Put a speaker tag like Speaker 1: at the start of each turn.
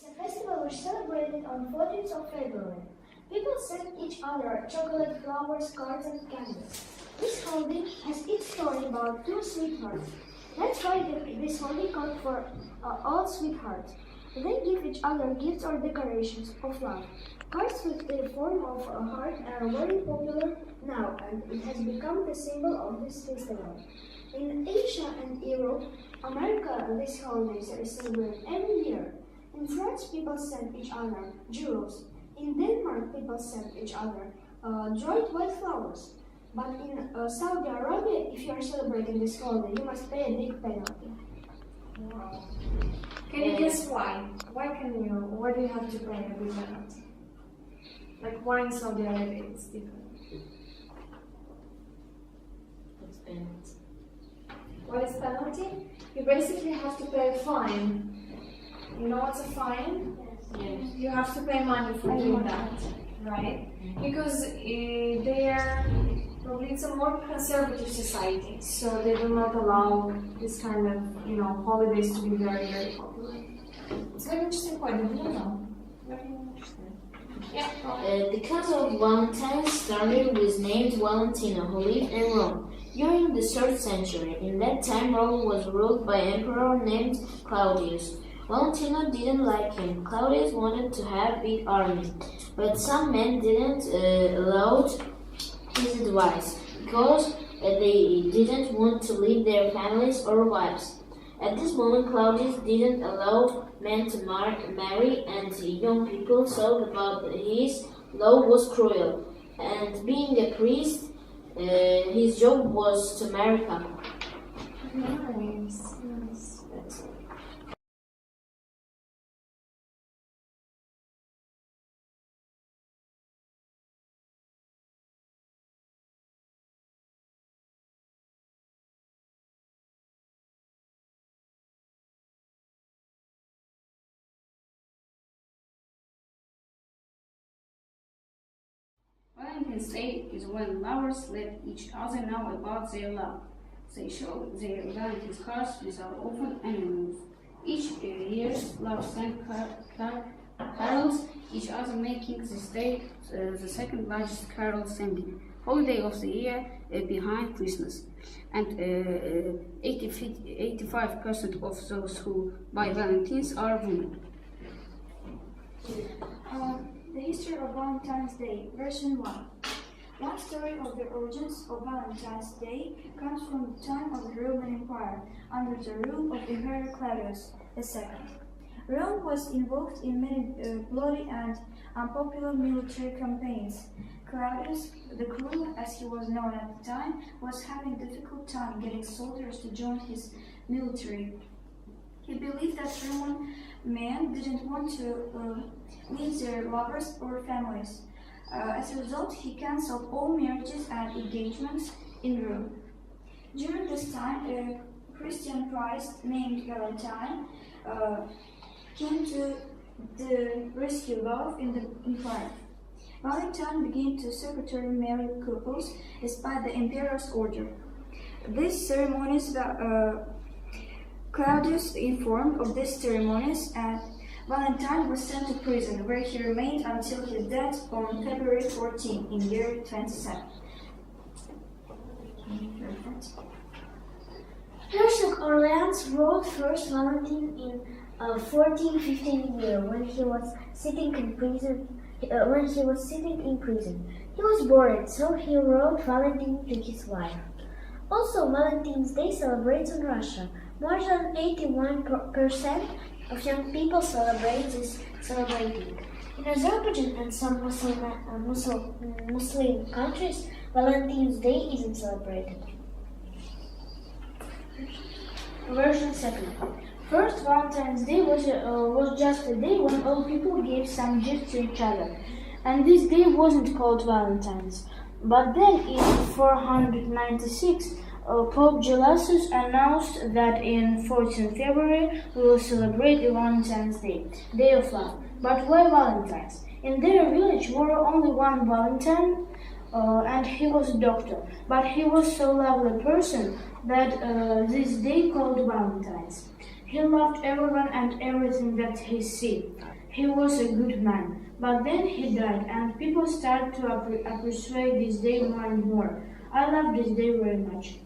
Speaker 1: a festival which celebrated on 14th of February. People sent each other chocolate, flowers, cards, and candles. This holiday has its story about two sweethearts. That's why this holiday called for all sweethearts. They give each other gifts or decorations of love. Cards with the form of a heart are very popular now, and it has become the symbol of this festival. In Asia and Europe, America, this holiday is celebrated every year. In France, people send each other jewels. In Denmark, people send each other dried white flowers. But in Saudi Arabia, if you are celebrating this holiday, you must pay a big penalty.
Speaker 2: Wow. Can you guess why? Why do you have to pay a big penalty? Like why in Saudi Arabia it's different?
Speaker 3: What's penalty?
Speaker 2: What is penalty? You basically have to pay a fine. You know what's a fine?
Speaker 3: Yes.
Speaker 2: You have to pay money for doing that, right? Because it's a more conservative society, so they do not allow this kind of, holidays to be very, very popular. It's a very interesting point. I didn't know. Very interesting. Yeah.
Speaker 3: The cause of Valentine's started with named Valentino, who lived in Rome during the 3rd century. In that time, Rome was ruled by an emperor named Claudius. Valentino didn't like him. Claudius wanted to have a big army, but some men didn't allow his advice because they didn't want to leave their families or wives. At this moment, Claudius didn't allow men to marry, and young people thought about his law was cruel. And being a priest, his job was to marry couples.
Speaker 2: Nice.
Speaker 4: Valentine's Day is when lovers let each other know about their love. They show their Valentine's cards without open envelopes. Each year, lovers send carols, each other making this day the second largest carol sending holiday of the year behind Christmas. And 85% of those who buy Valentines are women.
Speaker 1: The history of Valentine's Day, version 1. One story of the origins of Valentine's Day comes from the time of the Roman Empire, under the rule of Emperor Claudius II. Rome was involved in many bloody and unpopular military campaigns. Claudius, the Cruel, as he was known at the time, was having a difficult time getting soldiers to join his military. He believed that Roman men didn't want to leave their lovers or families. As a result, he cancelled all marriages and engagements in Rome. During this time, a Christian priest named Valentine came to rescue love in the empire. Valentine began to secretly marry couples despite the emperor's order. These ceremonies Claudius informed of these ceremonies, and Valentine was sent to prison, where he remained until his death on February 14 in year 27.
Speaker 5: Herceg Orleans wrote first Valentine in 1415 year when he was sitting in prison. He was bored, so he wrote Valentine to his wife. Also, Valentine's Day celebrates in Russia. More than 81% of young people celebrating. In Azerbaijan and some Muslim countries, Valentine's Day isn't celebrated.
Speaker 1: Version 2. First, Valentine's Day was just a day when all people gave some gifts to each other, and this day wasn't called Valentine's. But then, in 496, Pope Gelasius announced that in 14 February we will celebrate Valentine's Day, Day of Love. But why Valentine's? In their village were only one Valentine, and he was a doctor. But he was so lovely person that this day called Valentine's. He loved everyone and everything that he see.
Speaker 6: he was a good man. But then he died, and people started to appreciate this day more and more. I love this day very much.